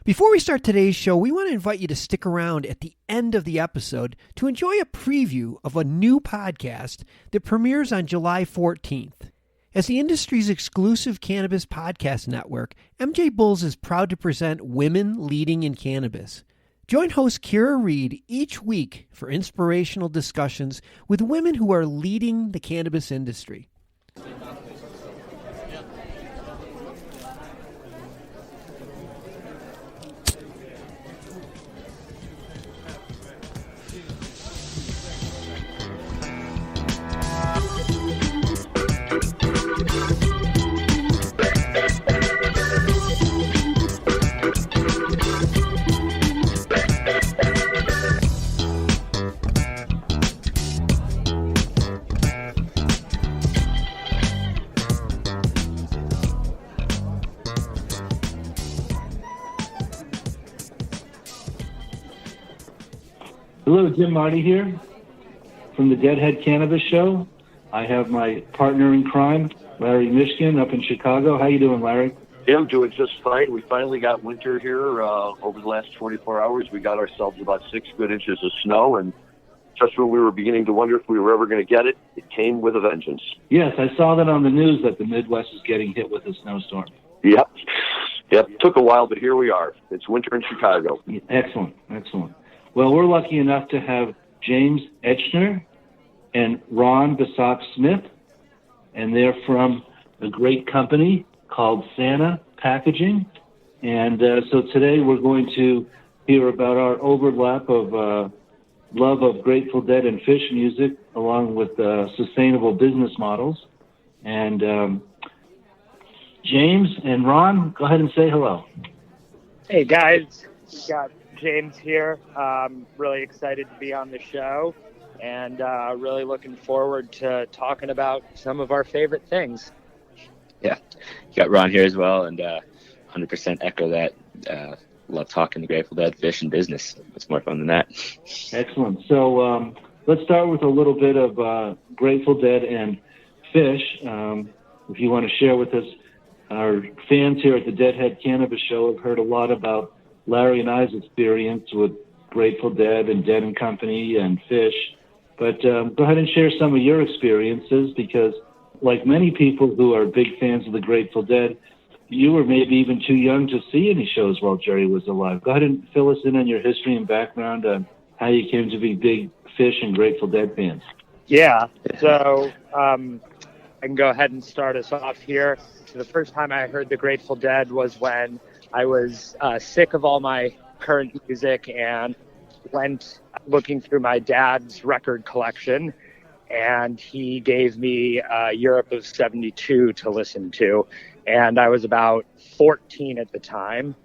Before we start today's show, we want to invite you to stick around at the end of the episode to enjoy a preview of a new podcast that premieres on July 14th. As the industry's exclusive cannabis podcast network, MJBulls is proud to present Women Leading in Cannabis. Join host Kira Reed each week for inspirational discussions with women who are leading the cannabis industry. Hello, Jim Marty here from the Deadhead Cannabis Show. I have my partner in crime, Larry Mishkin, up in Chicago. How you doing, Larry? Yeah, I'm doing just fine. We finally got winter here over the last 24 hours. We got ourselves about 6 good inches of snow, and just when we were beginning to wonder if we were ever going to get it, it came with a vengeance. Yes, I saw that on the news that the Midwest is getting hit with a snowstorm. Yep. Took a while, but here we are. It's winter in Chicago. Excellent. Well, we're lucky enough to have James Eichner and Ron Basak-Smith, and they're from a great company called Santa Packaging. And so today we're going to hear about our overlap of love of Grateful Dead and Phish music, along with sustainable business models. And James and Ron, go ahead and say hello. Hey, guys. We got James here. Really excited to be on the show and really looking forward to talking about some of our favorite things. Yeah, you got Ron here as well, and 100% echo that. Love talking to Grateful Dead, Phish, and business. What's more fun than that? Excellent. So let's start with a little bit of Grateful Dead and Phish. If you want to share with us, our fans here at the Deadhead Cannabis Show have heard a lot about Larry and I's experience with Grateful Dead and Dead and Company and Phish. But go ahead and share some of your experiences, because like many people who are big fans of the Grateful Dead, you were maybe even too young to see any shows while Jerry was alive. Go ahead and fill us in on your history and background on how you came to be big Phish and Grateful Dead fans. Yeah, so I can go ahead and start us off here. So the first time I heard the Grateful Dead was when I was sick of all my current music and went looking through my dad's record collection, and he gave me Europe of 72 to listen to. And I was about 14 at the time,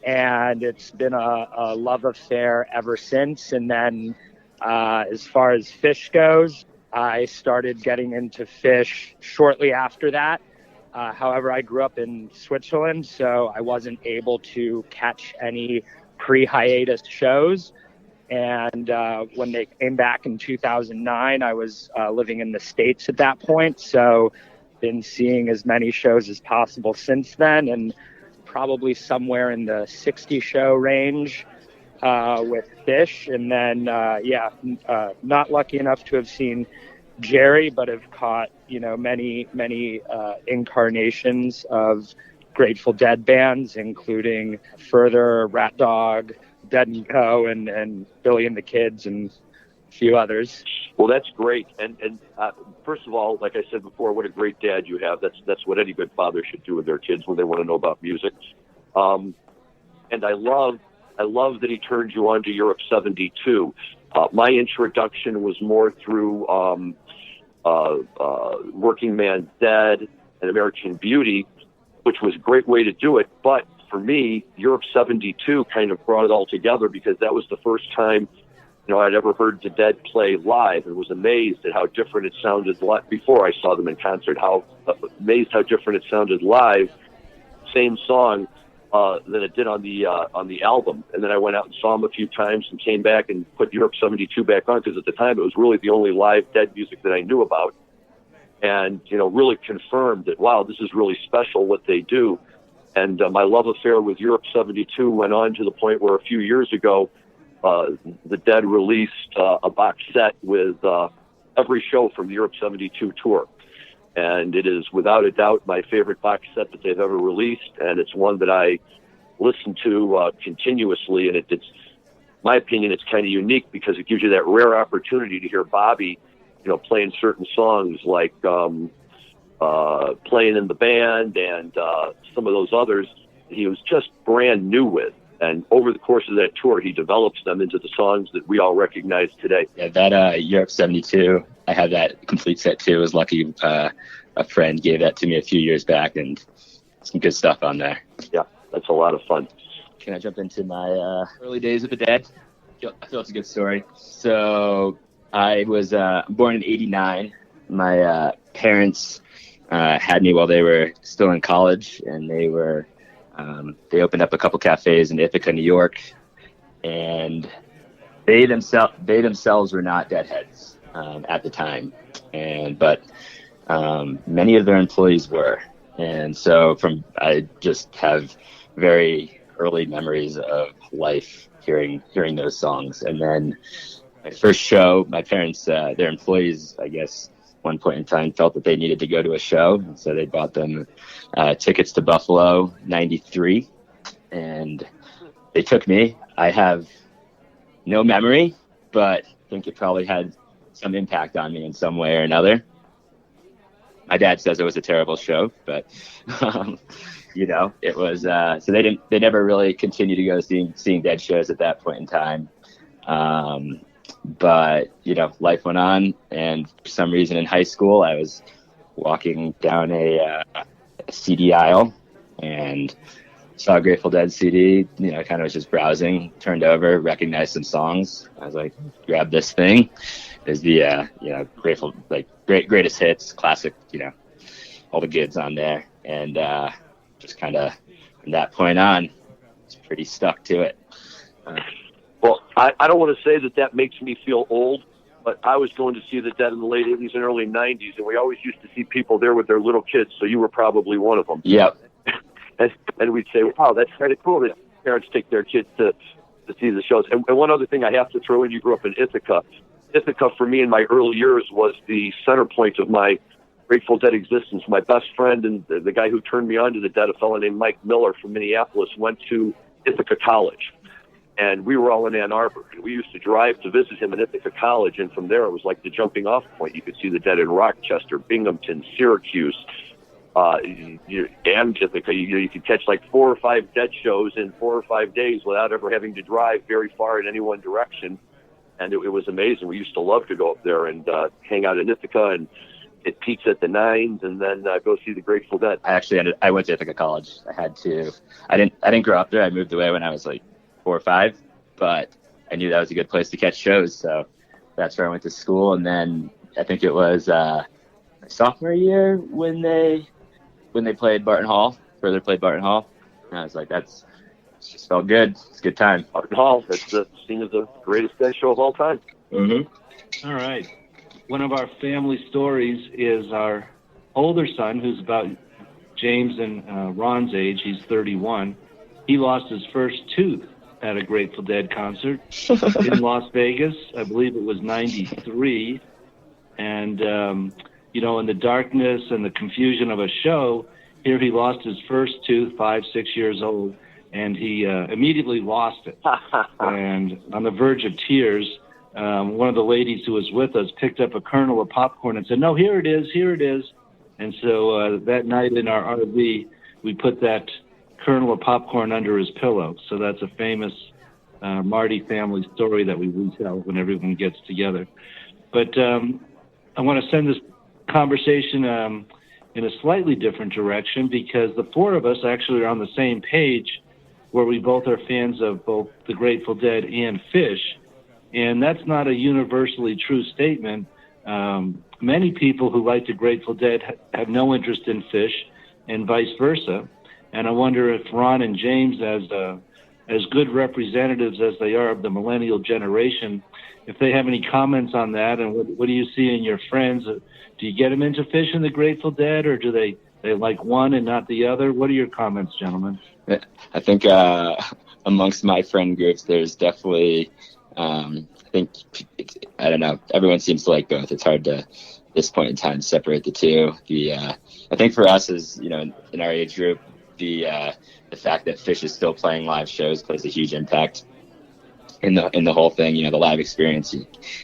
and it's been a love affair ever since. And then as far as Phish goes, I started getting into Phish shortly after that. However, I grew up in Switzerland, so I wasn't able to catch any pre-hiatus shows. And when they came back in 2009, I was living in the States at that point. So been seeing as many shows as possible since then, and probably somewhere in the 60 show range with Phish. And then, not lucky enough to have seen Jerry, but have caught, many incarnations of Grateful Dead bands, including Further, Rat Dog, Dead and Co, and Billy and the Kids, and a few others. Well, that's great. And first of all, like I said before, what a great dad you have. That's what any good father should do with their kids when they want to know about music. And I love that he turned you on to Europe 72. My introduction was more through Working Man Dead and American Beauty, which was a great way to do it. But for me, Europe 72 kind of brought it all together, because that was the first time, I'd ever heard the Dead play live, and was amazed at how different it sounded before I saw them in concert, amazed how different it sounded live, same song, than it did on the album. And then I went out and saw them a few times and came back and put Europe 72 back on, because at the time it was really the only live Dead music that I knew about. And, really confirmed that, wow, this is really special what they do. And my love affair with Europe 72 went on to the point where a few years ago, the Dead released a box set with every show from the Europe 72 tour. And it is without a doubt my favorite box set that they've ever released. And it's one that I listen to continuously. And it's, my opinion, it's kind of unique because it gives you that rare opportunity to hear Bobby, playing certain songs like Playing in the Band and some of those others he was just brand new with. And over the course of that tour, he develops them into the songs that we all recognize today. Yeah, that Europe 72, I have that complete set too. I was lucky a friend gave that to me a few years back, and some good stuff on there. Yeah, that's a lot of fun. Can I jump into my early days of the Dead? I feel it's a good story. So I was born in 89. My parents had me while they were still in college, and they opened up a couple cafes in Ithaca, New York, and they themselves were not Deadheads at the time, but many of their employees were, and so I just have very early memories of life hearing those songs. And then my first show, my parents, their employees, I guess, one point in time felt that they needed to go to a show, and so they bought them tickets to Buffalo '93, and they took me. I have no memory, but I think it probably had some impact on me in some way or another. My dad says it was a terrible show, but it was. So they never really continued to go seeing Dead shows at that point in time. But life went on, and for some reason in high school, I was walking down a CD aisle and saw a Grateful Dead CD. Kind of was just browsing, turned over, recognized some songs. I was like, grab this thing. There's the Grateful, like greatest hits, classic, all the goods on there, and just kind of from that point on, it's pretty stuck to it. Well, I don't want to say that makes me feel old, but I was going to see the Dead in the late 80s and early 90s, and we always used to see people there with their little kids, so you were probably one of them. Yep. And we'd say, wow, that's kind of cool that parents take their kids to see the shows. And one other thing I have to throw in, you grew up in Ithaca. Ithaca, for me in my early years, was the center point of my Grateful Dead existence. My best friend and the guy who turned me on to the Dead, a fellow named Mike Miller from Minneapolis, went to Ithaca College. And we were all in Ann Arbor. And we used to drive to visit him in Ithaca College, and from there it was like the jumping off point. You could see the Dead in Rochester, Binghamton, Syracuse, and Ithaca. You could catch like 4 or 5 Dead shows in 4 or 5 days without ever having to drive very far in any one direction. And it was amazing. We used to love to go up there and hang out in Ithaca and get pizza at the Nines, and then go see the Grateful Dead. I went to Ithaca College. I didn't grow up there. I moved away when I was like 4 or 5, but I knew that was a good place to catch shows, so that's where I went to school. And then I think it was my sophomore year when they played Barton Hall, further played Barton Hall, and I was like, it just felt good. It's a good time. Barton Hall, that's seen as the greatest Dead show of all time. Mm-hmm. All right. One of our family stories is our older son, who's about James and Ron's age. He's 31. He lost his first tooth at a Grateful Dead concert in Las Vegas. I believe it was 93. And, in the darkness and the confusion of a show, here he lost his first tooth, 5, 6 years old, and he immediately lost it. And on the verge of tears, one of the ladies who was with us picked up a kernel of popcorn and said, "No, here it is, here it is." And so that night in our RV, we put that kernel of popcorn under his pillow. So that's a famous Marty family story that we retell when everyone gets together. But I want to send this conversation in a slightly different direction, because the 4 of us actually are on the same page, where we both are fans of both the Grateful Dead and Phish. And that's not a universally true statement. Many people who like the Grateful Dead have no interest in Phish, and vice versa. And I wonder if Ron and James, as good representatives as they are of the millennial generation, if they have any comments on that, and what do you see in your friends? Do you get them into Phish and the Grateful Dead, or do they they like one and not the other? What are your comments, gentlemen? I think amongst my friend groups, there's definitely, I don't know, everyone seems to like both. It's hard to, at this point in time, separate the two. I think for us, as you know, in our age group, the fact that Phish is still playing live shows plays a huge impact in the whole thing. You know, the live experience,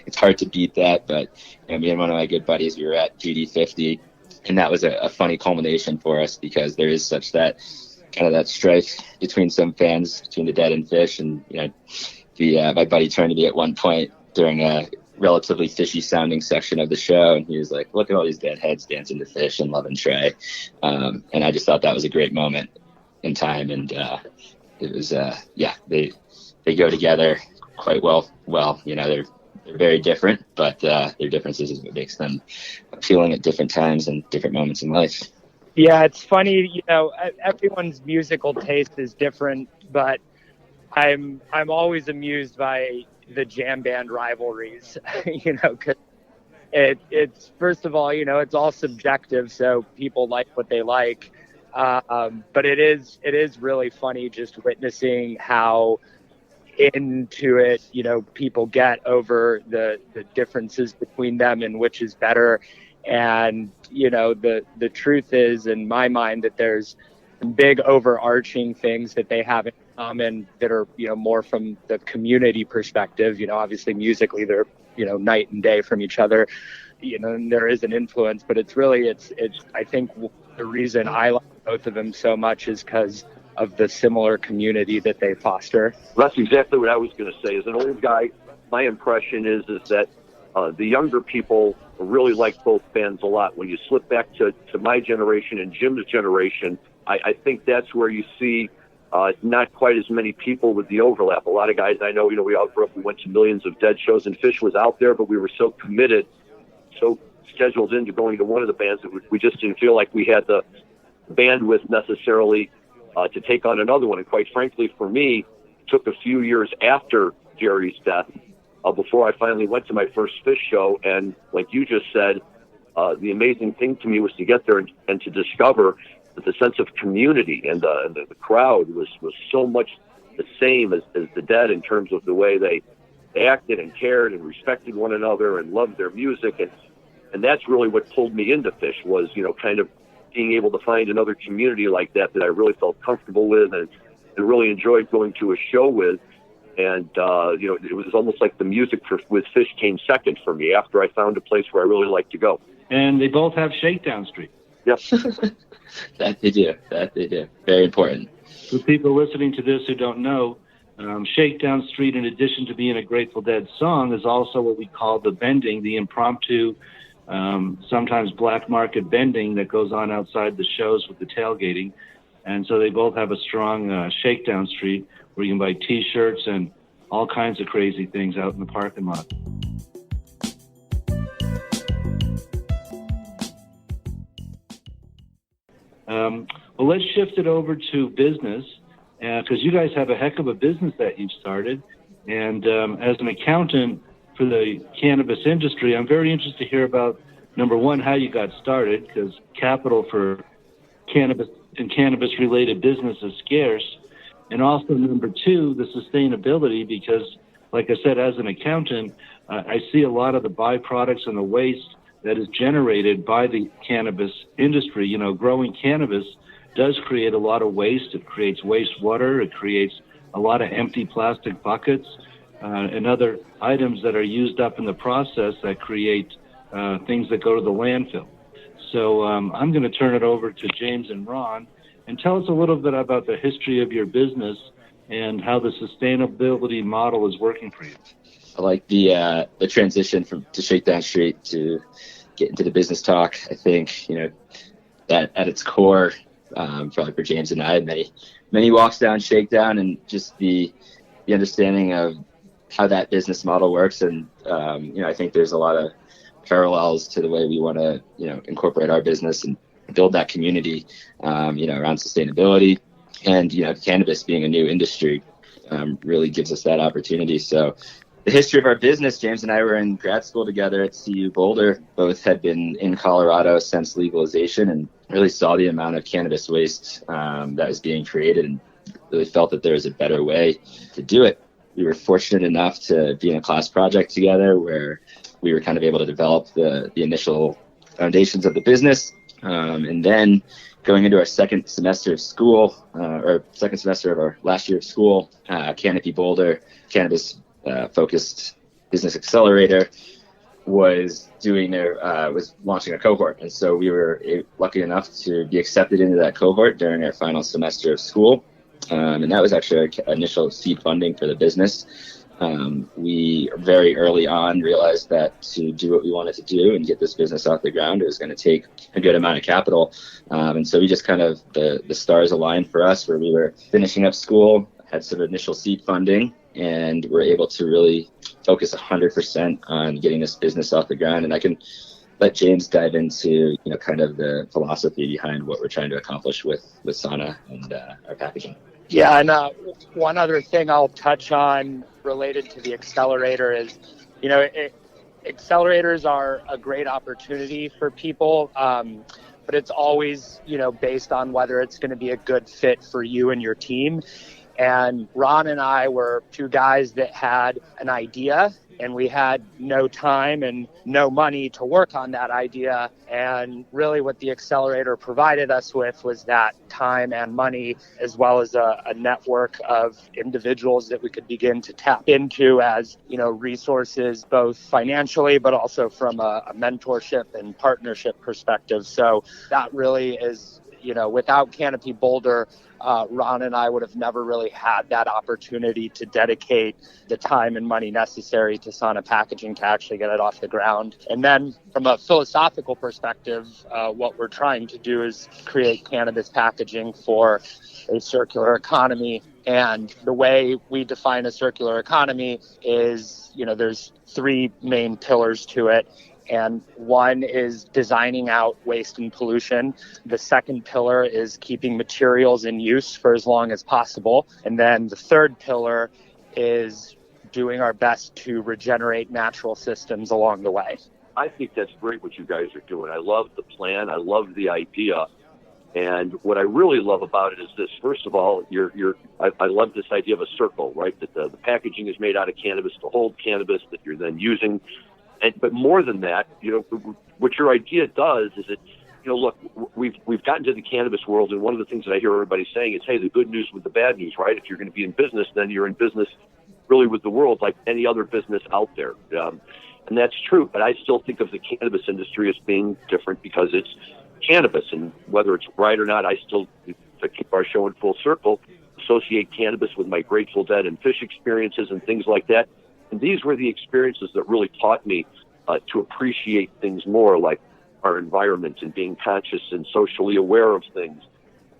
it's hard to beat that. But me and one of my good buddies, we were at GD50, and that was a funny culmination for us, because there is such that kind of that strife between some fans between the Dead and Phish, and my buddy turned to me at one point during a relatively fishy sounding section of the show, and he was like, "Look at all these deadheads dancing to Phish and loving Trey," and I just thought that was a great moment in time, and it was they go together quite well. They're very different, but their differences is what makes them appealing at different times and different moments in life. Yeah, it's funny, everyone's musical taste is different, but I'm always amused by the jam band rivalries, because it's first of all, it's all subjective, so people like what they like, but it is really funny just witnessing how into it people get over the differences between them and which is better. And the truth is, in my mind, that there's some big overarching things that they have in common that are more from the community perspective. Obviously musically they're night and day from each other, and there is an influence, but it's I think the reason I like both of them so much is because of the similar community that they foster. That's exactly what I was going to say. As an old guy, my impression is that the younger people really like both bands a lot. When you slip back to my generation and Jim's generation, I think that's where you see not quite as many people with the overlap. A lot of guys I know, we all grew up, we went to millions of Dead shows, and Phish was out there, but we were so committed, so scheduled into going to one of the bands that we just didn't feel like we had the bandwidth necessarily to take on another one. And quite frankly, for me, it took a few years after Jerry's death before I finally went to my first Phish show. And like you just said, the amazing thing to me was to get there and to discover that the sense of community and the crowd was so much the same as the Dead in terms of the way they acted and cared and respected one another and loved their music. And that's really what pulled me into Phish, was, kind of being able to find another community like that I really felt comfortable with and really enjoyed going to a show with. And, it was almost like the music with Phish came second for me after I found a place where I really liked to go. And they both have Shakedown Street. Yep. That they do. Very important. For people listening to this who don't know, Shakedown Street, in addition to being a Grateful Dead song, is also what we call the bending, the impromptu, sometimes black market bending that goes on outside the shows with the tailgating. And so they both have a strong Shakedown Street where you can buy T-shirts and all kinds of crazy things out in the parking lot. Well, let's shift it over to business, because you guys have a heck of a business that you've started. And as an accountant for the cannabis industry, I'm very interested to hear about, number one, how you got started, because capital for cannabis and cannabis-related business is scarce. And also, number two, the sustainability, because, like I said, as an accountant, I see a lot of the byproducts and the waste that is generated by the cannabis industry. Growing cannabis does create a lot of waste. It creates wastewater. It creates a lot of empty plastic buckets and other items that are used up in the process that create things that go to the landfill. So I'm going to turn it over to James and Ron, and tell us a little bit about the history of your business and how the sustainability model is working for you. I like the transition to Shakedown Street to get into the business talk. I think, that at its core, probably for James and I, many walks down Shakedown, and just the understanding of how that business model works. And, I think there's a lot of parallels to the way we want to, incorporate our business and build that community, around sustainability. And, cannabis being a new industry really gives us that opportunity. So the history of our business, James and I were in grad school together at CU Boulder. Both had been in Colorado since legalization and really saw the amount of cannabis waste that was being created and really felt that there was a better way to do it. We were fortunate enough to be in a class project together where we were kind of able to develop the initial foundations of the business. And then going into our second semester of school, or second semester of our last year of school, Canopy Boulder, cannabis-focused business accelerator, was launching a cohort. And so we were lucky enough to be accepted into that cohort during our final semester of school. And that was actually our initial seed funding for the business. We very early on realized that to do what we wanted to do and get this business off the ground, it was going to take a good amount of capital. And so we just kind of, the stars aligned for us where we were finishing up school, had some initial seed funding, and were able to really focus 100% on getting this business off the ground. And I can let James dive into, kind of the philosophy behind what we're trying to accomplish with Sana and our packaging. Yeah, and one other thing I'll touch on related to the accelerator is, accelerators are a great opportunity for people, but it's always, based on whether it's going to be a good fit for you and your team. And Ron and I were two guys that had an idea, and we had no time and no money to work on that idea. And really what the accelerator provided us with was that time and money, as well as a network of individuals that we could begin to tap into as, resources, both financially, but also from a mentorship and partnership perspective. So that really is, without Canopy Boulder, Ron and I would have never really had that opportunity to dedicate the time and money necessary to Sana Packaging to actually get it off the ground. And then from a philosophical perspective, what we're trying to do is create cannabis packaging for a circular economy. And the way we define a circular economy is, there's three main pillars to it. And one is designing out waste and pollution. The second pillar is keeping materials in use for as long as possible. And then the third pillar is doing our best to regenerate natural systems along the way. I think that's great what you guys are doing. I love the plan. I love the idea. And what I really love about it is this. First of all, I love this idea of a circle, right? That the packaging is made out of cannabis to hold cannabis that you're then using. But more than that, what your idea does is it, look, we've gotten to the cannabis world, and one of the things that I hear everybody saying is, hey, the good news with the bad news, right? If you're going to be in business, then you're in business really with the world like any other business out there. And that's true, but I still think of the cannabis industry as being different because it's cannabis, and whether it's right or not, I still, to keep our show in full circle, associate cannabis with my Grateful Dead and Phish experiences and things like that. And these were the experiences that really taught me to appreciate things more, like our environment and being conscious and socially aware of things.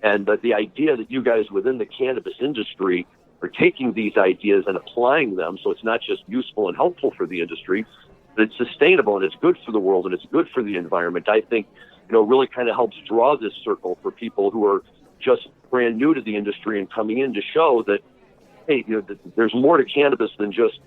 And the idea that you guys within the cannabis industry are taking these ideas and applying them so it's not just useful and helpful for the industry, but it's sustainable and it's good for the world and it's good for the environment, I think, really kind of helps draw this circle for people who are just brand new to the industry and coming in to show that, hey, there's more to cannabis than just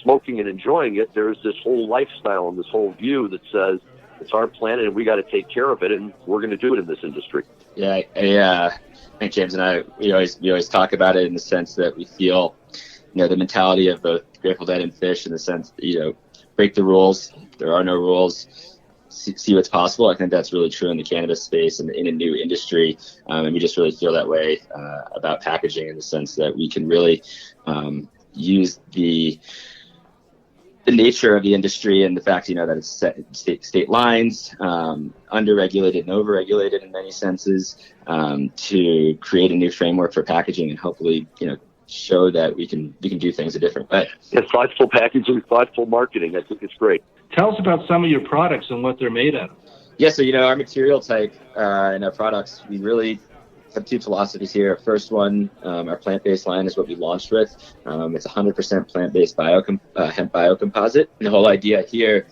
smoking and enjoying it. There's this whole lifestyle and this whole view that says it's our planet and we got to take care of it, and we're going to do it in this industry. Yeah, I think James and I, we always talk about it in the sense that we feel, the mentality of both Grateful Dead and Phish in the sense that, break the rules. There are no rules. See what's possible. I think that's really true in the cannabis space and in a new industry. And we just really feel that way about packaging in the sense that we can really use the nature of the industry and the fact, that it's set state lines, under-regulated and over-regulated in many senses, to create a new framework for packaging and hopefully, show that we can do things a different way. Yeah, thoughtful packaging, thoughtful marketing. I think it's great. Tell us about some of your products and what they're made out of. Yeah, so, our material type and our products, we really have two philosophies here. First one, our plant-based line is what we launched with. It's 100% plant-based hemp biocomposite. And the whole idea here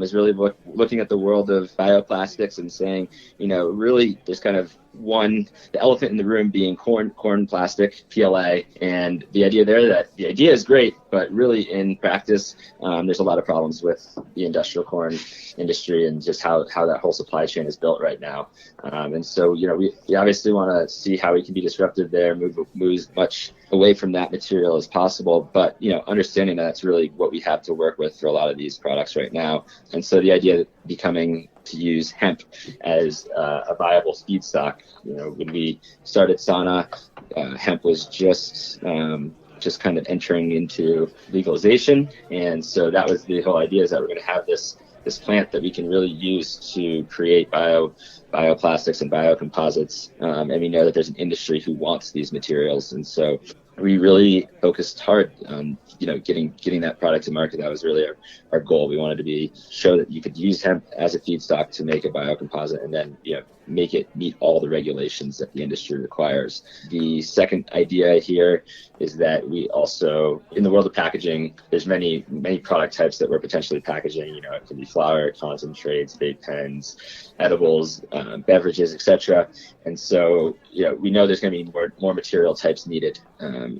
is really looking at the world of bioplastics and saying, really there's kind of the elephant in the room being corn plastic, PLA, and the idea there that the idea is great, but really in practice, there's a lot of problems with the industrial corn industry and just how that whole supply chain is built right now. And so, we obviously want to see how we can be disruptive there, move as much away from that material as possible, but understanding that that's really what we have to work with for a lot of these products right now. And so the idea becoming to use hemp as a viable feedstock. When we started Sana, hemp was just kind of entering into legalization, and so that was the whole idea, is that we're going to have this plant that we can really use to create bioplastics and biocomposites, and we know that there's an industry who wants these materials, and so we really focused hard on getting that product to market. That was really our goal. We wanted to show that you could use hemp as a feedstock to make a biocomposite, and then make it meet all the regulations that the industry requires. The second idea here is that we also, in the world of packaging, there's many product types that we're potentially packaging. It could be flour, concentrates, vape pens, edibles, beverages, etc. And so we know there's going to be more material types needed.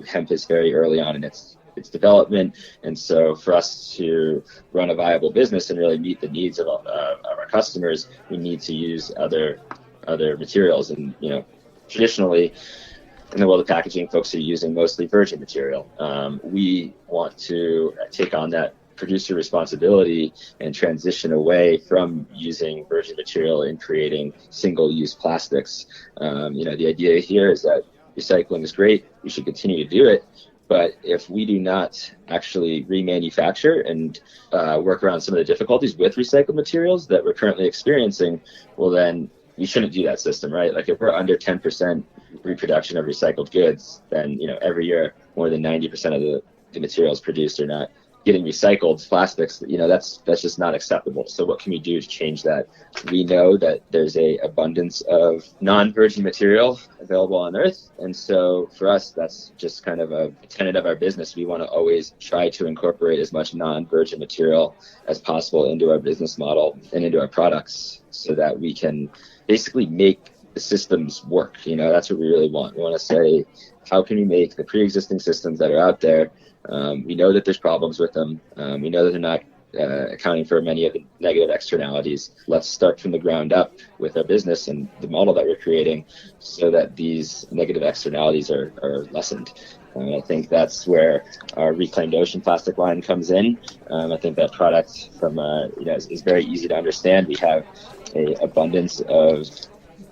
Hemp is very early on in its development, and so for us to run a viable business and really meet the needs of our customers, we need to use other materials. And traditionally in the world of packaging, folks are using mostly virgin material. We want to take on that producer responsibility and transition away from using virgin material in creating single-use plastics. The idea here is that recycling is great. We should continue to do it. But if we do not actually remanufacture and work around some of the difficulties with recycled materials that we're currently experiencing, well, then we shouldn't do that system, right? Like if we're under 10% reproduction of recycled goods, then every year more than 90% of the materials produced are not getting recycled. Plastics, that's just not acceptable. So what can we do to change that? We know that there's a abundance of non-virgin material available on Earth, and so for us, that's just kind of a tenet of our business. We want to always try to incorporate as much non-virgin material as possible into our business model and into our products, so that we can basically make the systems work. That's what we really want. We want to say, how can we make the pre-existing systems that are out there? We know that there's problems with them. We know that they're not accounting for many of the negative externalities. Let's start from the ground up with our business and the model that we're creating, so that these negative externalities are lessened. I think that's where our reclaimed ocean plastic line comes in. I think that product is very easy to understand. We have an abundance of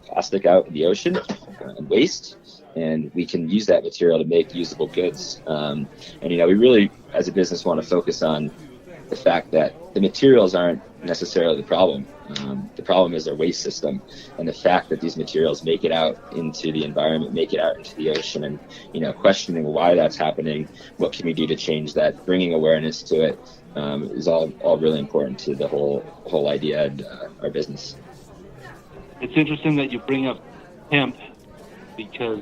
plastic out in the ocean and waste, and we can use that material to make usable goods. And we really, as a business, want to focus on the fact that the materials aren't necessarily the problem. The problem is our waste system, and the fact that these materials make it out into the environment, make it out into the ocean, and questioning why that's happening, what can we do to change that, bringing awareness to it, is all really important to the whole idea and our business. It's interesting that you bring up hemp, because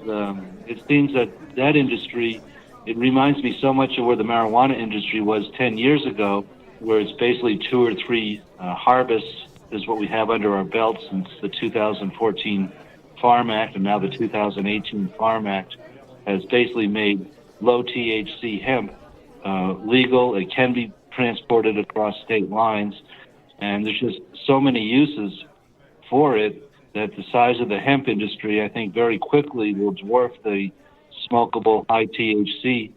it seems that industry, it reminds me so much of where the marijuana industry was 10 years ago, where it's basically 2 or 3 harvests is what we have under our belt since the 2014 Farm Act, and now the 2018 Farm Act has basically made low THC hemp legal. It can be transported across state lines, and there's just so many uses for it that the size of the hemp industry, I think, very quickly will dwarf the smokable high THC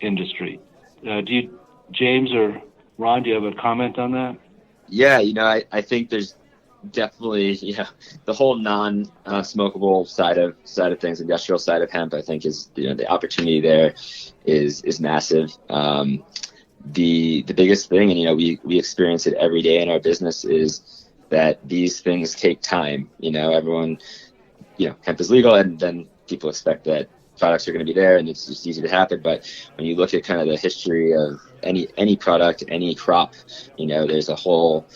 industry. James or Ron, do you have a comment on that? Yeah, I think there's definitely, the whole non-smokable side of things, industrial side of hemp, I think is, the opportunity there is massive. The biggest thing, and we experience it every day in our business, is that these things take time. Everyone, hemp is legal, and then people expect that products are going to be there and it's just easy to happen. But when you look at kind of the history of any product, any crop, there's a whole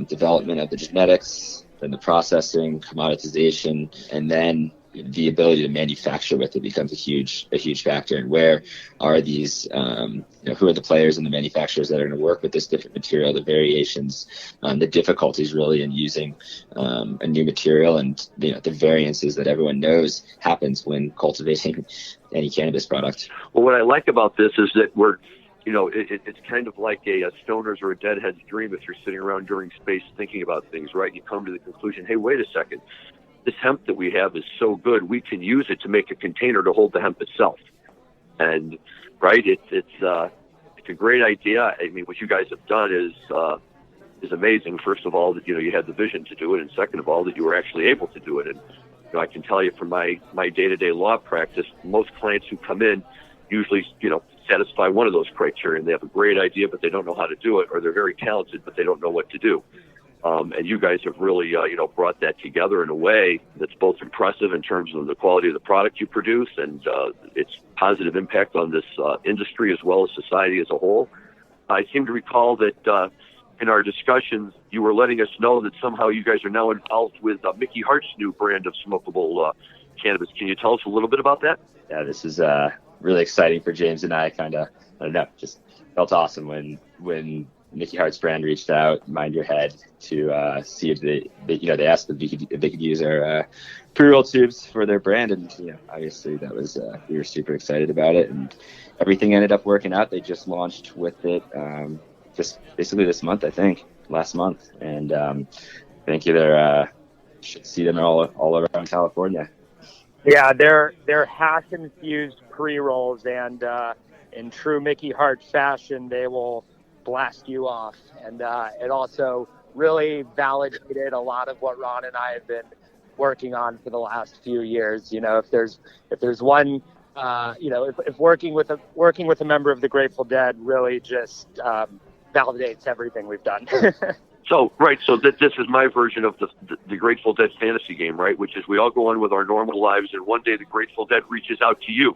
development of the genetics, then the processing, commoditization, and then the ability to manufacture with it becomes a huge factor. And where are these, who are the players and the manufacturers that are going to work with this different material, the variations, the difficulties really in using a new material, and the variances that everyone knows happens when cultivating any cannabis product. Well, what I like about this is that we're, it's kind of like a stoner's or a deadhead's dream if you're sitting around during space thinking about things, right? You come to the conclusion, hey, wait a second. This hemp that we have is so good, we can use it to make a container to hold the hemp itself. And, right, it's a great idea. I mean, what you guys have done is amazing. First of all, that, you had the vision to do it, and second of all, that you were actually able to do it. And, I can tell you from my day-to-day law practice, most clients who come in usually, satisfy one of those criteria, and they have a great idea, but they don't know how to do it, or they're very talented, but they don't know what to do. And you guys have really, brought that together in a way that's both impressive in terms of the quality of the product you produce and its positive impact on this industry as well as society as a whole. I seem to recall that in our discussions, you were letting us know that somehow you guys are now involved with Micky Hart's new brand of smokable cannabis. Can you tell us a little bit about that? Yeah, this is really exciting for James and I. Just felt awesome when Micky Hart's brand reached out, Mind Your Head, to see if they asked if they could use our pre-roll tubes for their brand, and obviously that was we were super excited about it, and everything ended up working out. They just launched with it just basically this month, I think, last month, and I think you should see them all around California. Yeah, they're hash-infused pre-rolls, and in true Micky Hart fashion, they will blast you off. And it also really validated a lot of what Ron and I have been working on for the last few years. If there's one, if working with a member of the Grateful Dead really just validates everything we've done. So this is my version of the Grateful Dead fantasy game, right? Which is we all go on with our normal lives, and one day the Grateful Dead reaches out to you.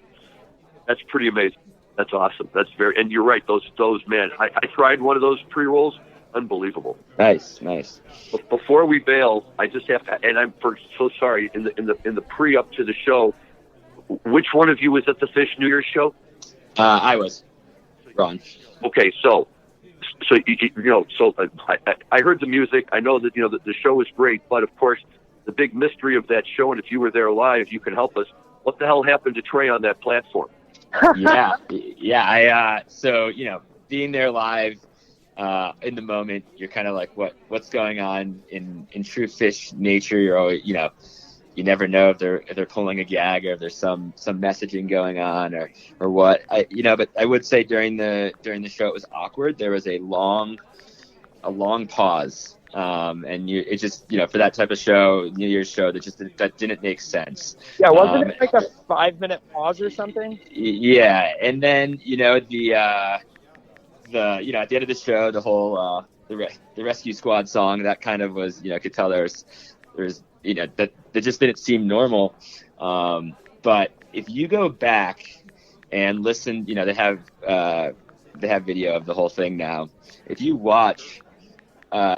That's pretty amazing. That's awesome. And you're right. Those man, I tried one of those pre-rolls. Unbelievable. Nice. Before we bail, I just have to, and I'm so sorry. In the pre-up to the show, which one of you was at the Phish New Year's show? I was. Ron. Okay, so I heard the music. I know that the show was great, but of course the big mystery of that show, and if you were there live, you can help us. What the hell happened to Trey on that platform? Yeah. So being there live in the moment, you're kind of like, what's going on in true Phish nature? You're always, you never know if they're pulling a gag or if there's some messaging going on or what. But I would say during the show it was awkward. There was a long pause. And it just, for that type of show, New Year's show, that didn't make sense. Yeah, wasn't it like a 5-minute pause or something? Yeah, and then at the end of the show, the whole the Rescue Squad song, that kind of was, could tell there's that just didn't seem normal. But if you go back and listen, they have video of the whole thing now. If you watch.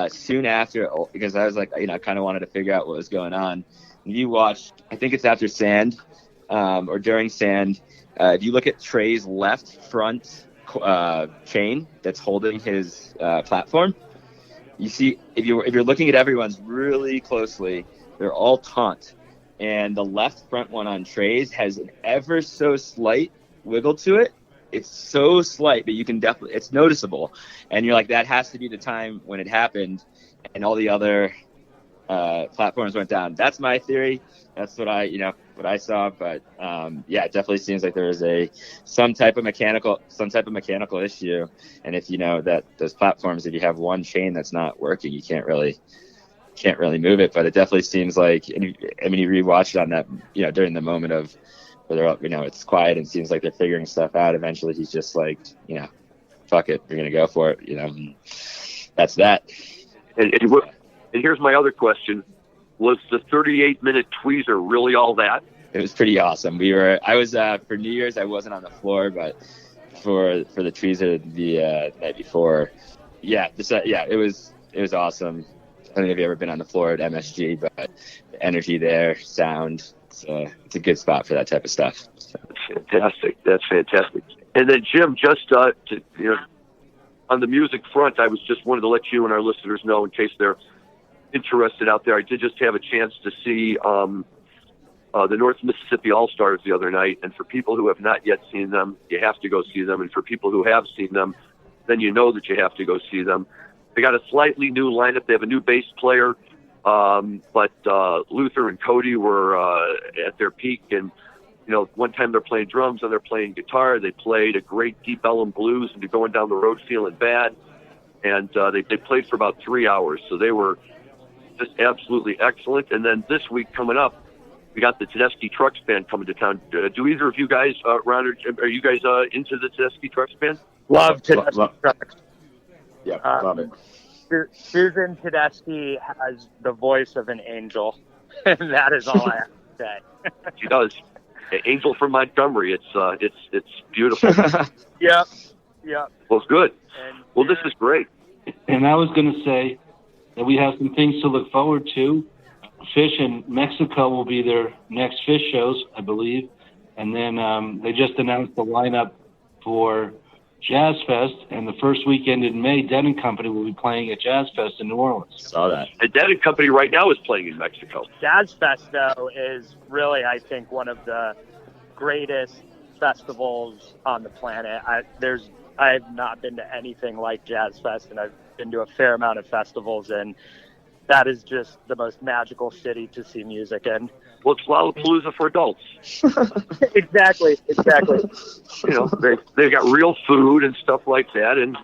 Soon after, because I was like, kind of wanted to figure out what was going on. You watch, I think it's after Sand, or during Sand. If you look at Trey's left front chain that's holding his platform, you see if you're looking at everyone's really closely, they're all taunt, and the left front one on Trey's has an ever so slight wiggle to it. It's so slight, but you can definitely, it's noticeable. And you're like, that has to be the time when it happened and all the other platforms went down. That's my theory. That's what I saw. But it definitely seems like there is some type of mechanical issue. And if that those platforms, if you have one chain that's not working, you can't really move it. But it definitely seems like, you rewatch it on that, during the moment of, where they're up, it's quiet and seems like they're figuring stuff out. Eventually he's just like, fuck it, we're going to go for it, and that's that. And here's my other question. Was the 38-minute tweezer really all that? It was pretty awesome. I was, for New Year's, I wasn't on the floor, but for the tweezer the night before, it was awesome. I don't know if you've ever been on the floor at MSG, but the energy there, sound, it's a good spot for that type of stuff. So. That's fantastic. And then Jim, just on the music front, I wanted to let you and our listeners know, in case they're interested out there, I did just have a chance to see the North Mississippi All-Stars the other night, and for people who have not yet seen them, you have to go see them, and for people who have seen them, then you know that you have to go see them. They got a slightly new lineup. They have a new bass player, but Luther and Cody were at their peak, and one time they're playing drums and they're playing guitar. They played a great deep Ellum blues and they're going down the road feeling bad, and they played for about 3 hours, so they were just absolutely excellent. And then this week coming up, we got the Tedeschi Trucks Band coming to town. Do either of you guys, Ron, are you guys into the Tedeschi Trucks Band? Love Tedeschi Trucks. Yeah, love it. Susan Tedeschi has the voice of an angel, and that is all I have to say. She does. Angel from Montgomery. It's beautiful. Yep. Well, good. Well, this is great. And I was going to say that we have some things to look forward to. Phish in Mexico will be their next Phish shows, I believe. And then they just announced the lineup for Jazz Fest, and the first weekend in May, Dead and Company will be playing at Jazz Fest in New Orleans. Saw that. And Dead and Company right now is playing in Mexico. Jazz Fest, though, is really, I think, one of the greatest festivals on the planet. I've not been to anything like Jazz Fest, and I've been to a fair amount of festivals, and that is just the most magical city to see music in. Well, it's Lollapalooza for adults. Exactly. They've got real food and stuff like that, and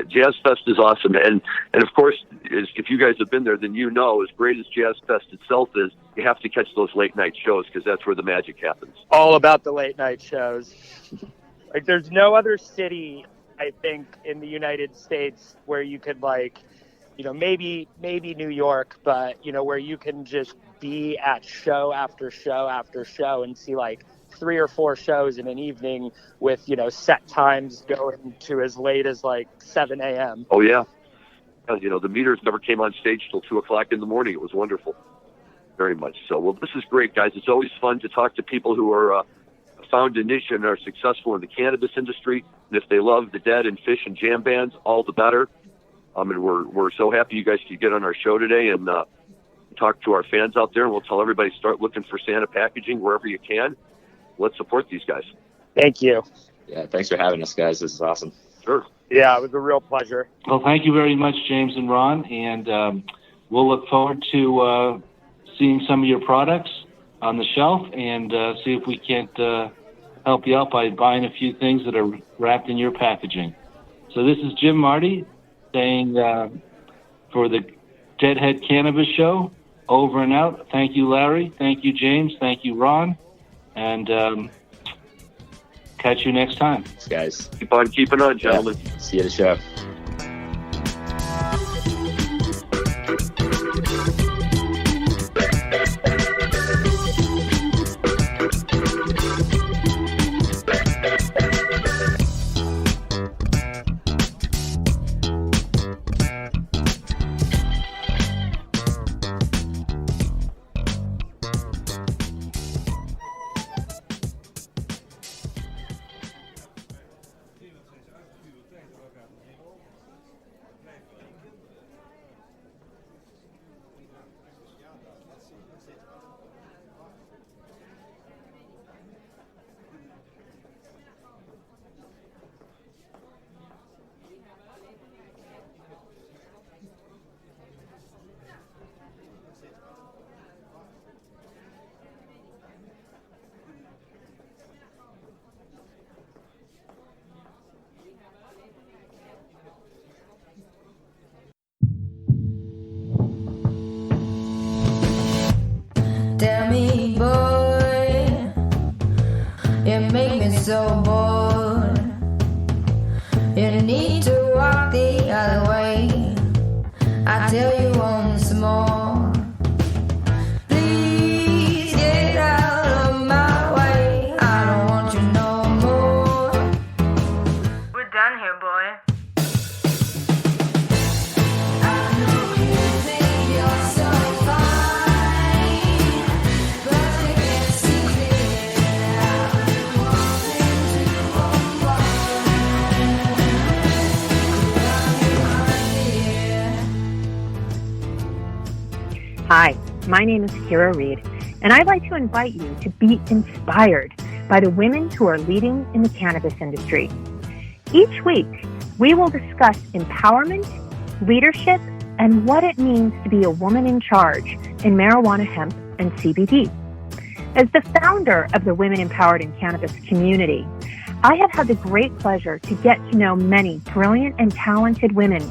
Jazz Fest is awesome. And of course, if you guys have been there, then as great as Jazz Fest itself is, you have to catch those late night shows, because that's where the magic happens. All about the late night shows. Like, there's no other city, I think, in the United States where you could, maybe New York, but, where you can just be at show after show after show and see 3 or 4 shows in an evening with, set times going to as late as 7 a.m. Oh, yeah. The meters never came on stage till 2 o'clock in the morning. It was wonderful. Very much so. Well, this is great, guys. It's always fun to talk to people who are found a niche and are successful in the cannabis industry. And if they love the Dead and Phish and jam bands, all the better. And we're so happy you guys could get on our show today and talk to our fans out there. And we'll tell everybody, start looking for Santa packaging wherever you can. Let's support these guys. Thank you. Yeah, thanks for having us, guys. This is awesome. Sure. Yeah, it was a real pleasure. Well, thank you very much, James and Ron. And we'll look forward to seeing some of your products on the shelf and see if we can't help you out by buying a few things that are wrapped in your packaging. So this is Jim Marty saying for the Deadhead Cannabis Show, over and out. Thank you, Larry. Thank you, James. Thank you, Ron. And catch you next time. Thanks, guys. Keep on keeping on, gentlemen. Yeah. See you at the show. My name is Kira Reed, and I'd like to invite you to be inspired by the women who are leading in the cannabis industry. Each week, we will discuss empowerment, leadership, and what it means to be a woman in charge in marijuana, hemp, and CBD. As the founder of the Women Empowered in Cannabis community, I have had the great pleasure to get to know many brilliant and talented women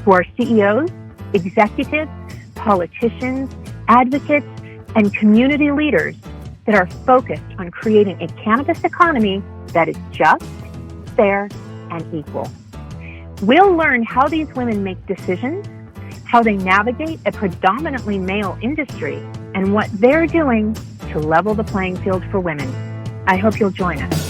who are CEOs, executives, politicians, advocates, and community leaders that are focused on creating a cannabis economy that is just, fair, and equal. We'll learn how these women make decisions, how they navigate a predominantly male industry, and what they're doing to level the playing field for women. I hope you'll join us.